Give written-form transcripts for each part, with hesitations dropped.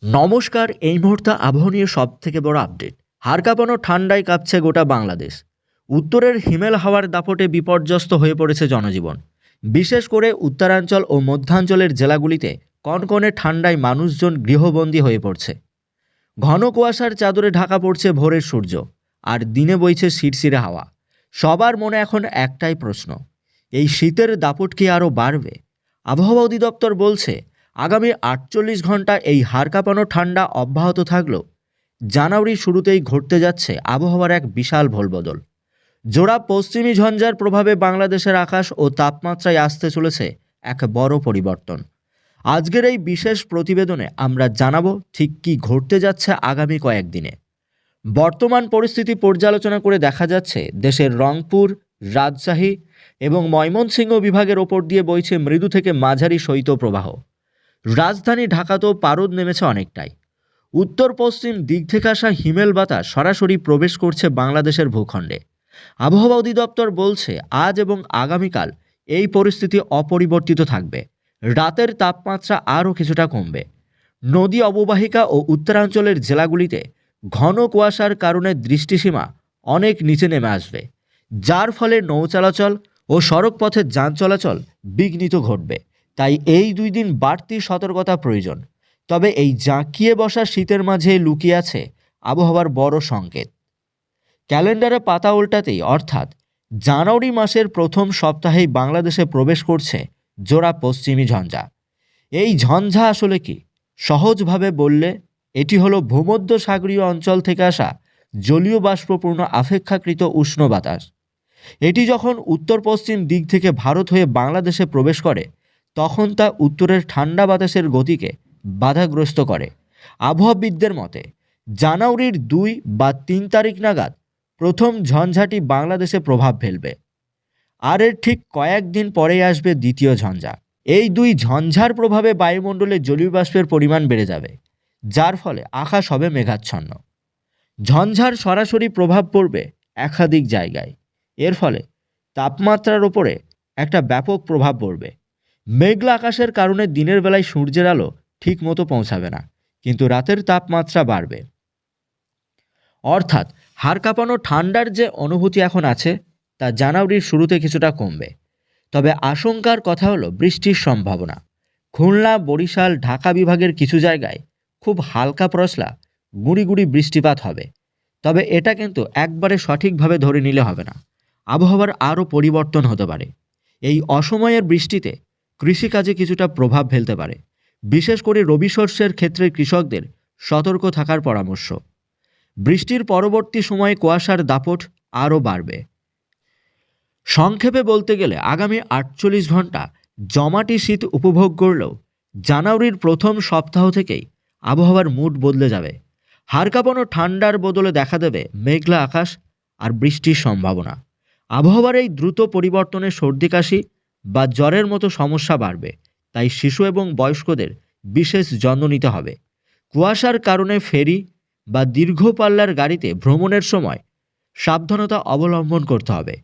নমস্কার। এই মুহূর্তে আবহাওয়া নিয়ে সবথেকে বড় আপডেট। হাড় কাঁপানো ঠান্ডায় কাঁপছে গোটা বাংলাদেশ। উত্তরের হিমেল হাওয়ার দাপটে বিপর্যস্ত হয়ে পড়েছে জনজীবন। বিশেষ করে উত্তরাঞ্চল ও মধ্যাঞ্চলের জেলাগুলিতে কনকনে ঠান্ডায় মানুষজন গৃহবন্দী হয়ে পড়ছে। ঘন কুয়াশার চাদরে ঢাকা পড়ছে ভোরের সূর্য, আর দিনে বইছে শিরশিরে হাওয়া। সবার মনে এখন একটাই প্রশ্ন, এই শীতের দাপট কি আরও বাড়বে? আবহাওয়া অধিদপ্তর বলছে আগামী ৪৮ ঘন্টা এই হাড় কাঁপানো ঠান্ডা অব্যাহত থাকলেও জানুয়ারির শুরুতেই ঘটতে যাচ্ছে আবহাওয়ার এক বিশাল ভোলবদল। জোড়া পশ্চিমী ঝঞ্ঝার প্রভাবে বাংলাদেশের আকাশ ও তাপমাত্রায় আসতে চলেছে এক বড় পরিবর্তন। আজকের এই বিশেষ প্রতিবেদনে আমরা জানাবো ঠিক কী ঘটতে যাচ্ছে আগামী কয়েকদিনে। বর্তমান পরিস্থিতি পর্যালোচনা করে দেখা যাচ্ছে দেশের রংপুর, রাজশাহী এবং ময়মনসিংহ বিভাগের ওপর দিয়ে বইছে মৃদু থেকে মাঝারি শৈত্যপ্রবাহ। রাজধানী ঢাকাতেও পারদ নেমেছে অনেকটাই। উত্তর পশ্চিম দিক থেকে আসা হিমেল বাতাস সরাসরি প্রবেশ করছে বাংলাদেশের ভূখণ্ডে। আবহাওয়া অধিদপ্তর বলছে আজ এবং আগামীকাল এই পরিস্থিতি অপরিবর্তিত থাকবে। রাতের তাপমাত্রা আরও কিছুটা কমবে। নদী অববাহিকা ও উত্তরাঞ্চলের জেলাগুলিতে ঘন কুয়াশার কারণে দৃষ্টিসীমা অনেক নিচে নেমে আসবে, যার ফলে নৌ চলাচল ও সড়কপথের যান চলাচল বিঘ্নিত ঘটবে। তাই এই 2 দিন বাড়তি সতর্কতা প্রয়োজন। তবে এই জাঁকিয়ে বসা শীতের মাঝে লুকিয়ে আছে আবহাওয়ার বড় সংকেত। ক্যালেন্ডারে পাতা উল্টাতেই অর্থাৎ জানুয়ারি মাসের প্রথম সপ্তাহেই বাংলাদেশে প্রবেশ করছে জোড়া পশ্চিমী ঝঞ্ঝা। এই ঝঞ্ঝা আসলে কি? সহজভাবে বললে এটি হলো ভূমধ্যসাগরীয় অঞ্চল থেকে আসা জলীয় বাষ্পপূর্ণ অপেক্ষাকৃত উষ্ণ বাতাস। এটি যখন উত্তর পশ্চিম দিক থেকে ভারত হয়ে বাংলাদেশে প্রবেশ করে তখন তা উত্তরের ঠান্ডা বাতাসের গতিকে বাধাগ্রস্ত করে। আবহাওয়াবিদদের মতে জানুয়ারির 2 বা 3 তারিখ নাগাদ প্রথম ঝঞ্ঝাটি বাংলাদেশে প্রভাব ফেলবে, আর এর ঠিক কয়েকদিন পরেই আসবে দ্বিতীয় ঝঞ্ঝা। এই 2 ঝঞ্ঝার প্রভাবে বায়ুমণ্ডলে জলীয় বাষ্পের পরিমাণ বেড়ে যাবে, যার ফলে আকাশ হবে মেঘাচ্ছন্ন। ঝঞ্ঝার সরাসরি প্রভাব পড়বে একাধিক জায়গায়। এর ফলে তাপমাত্রার ওপরে একটা ব্যাপক প্রভাব পড়বে। মেঘলা আকাশের কারণে দিনের বেলায় সূর্যের আলো ঠিক মতো পৌঁছাবে না, কিন্তু রাতের তাপমাত্রা বাড়বে। অর্থাৎ হাড় কাঁপানো ঠান্ডার যে অনুভূতি এখন আছে তা জানুয়ারির শুরুতে কিছুটা কমবে। তবে আশঙ্কার কথা হলো বৃষ্টির সম্ভাবনা। খুলনা, বরিশাল, ঢাকা বিভাগের কিছু জায়গায় খুব হালকা পশলা গুঁড়ি গুঁড়ি বৃষ্টিপাত হবে। তবে এটা কিন্তু একবারে সঠিকভাবে ধরে নিলে হবে না। আবহাওয়ার আরও পরিবর্তন হতে পারে। এই অসময়ের বৃষ্টিতে কৃষিকাজে কিছুটা প্রভাব ফেলতে পারে। বিশেষ করে রবি শস্যের ক্ষেত্রে কৃষকদের সতর্ক থাকার পরামর্শ। বৃষ্টির পরবর্তী সময়ে কুয়াশার দাপট আরও বাড়বে। সংক্ষেপে বলতে গেলে আগামী ৪৮ ঘন্টা জমাটি শীত উপভোগ করলেও জানুয়ারির প্রথম সপ্তাহ থেকেই আবহাওয়ার মুড বদলে যাবে। হাড় কাঁপানো ঠান্ডার বদলে দেখা দেবে মেঘলা আকাশ আর বৃষ্টির সম্ভাবনা। আবহাওয়ার এই দ্রুত পরিবর্তনে সর্দি কাশি বা জ্বরের মতো সমস্যা বাড়বে। তাই শিশু এবং বয়স্কদের বিশেষ যত্ন নিতে হবে। কুয়াশার কারণে ফেরি বা দীর্ঘ পাল্লার গাড়িতে ভ্রমণের সময় সাবধানতা অবলম্বন করতে হবে।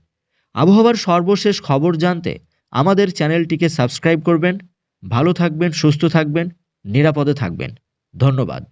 আবহাওয়ার সর্বশেষ খবর জানতে আমাদের চ্যানেলটিকে সাবস্ক্রাইব করবেন। ভালো থাকবেন, সুস্থ থাকবেন, নিরাপদে থাকবেন। ধন্যবাদ।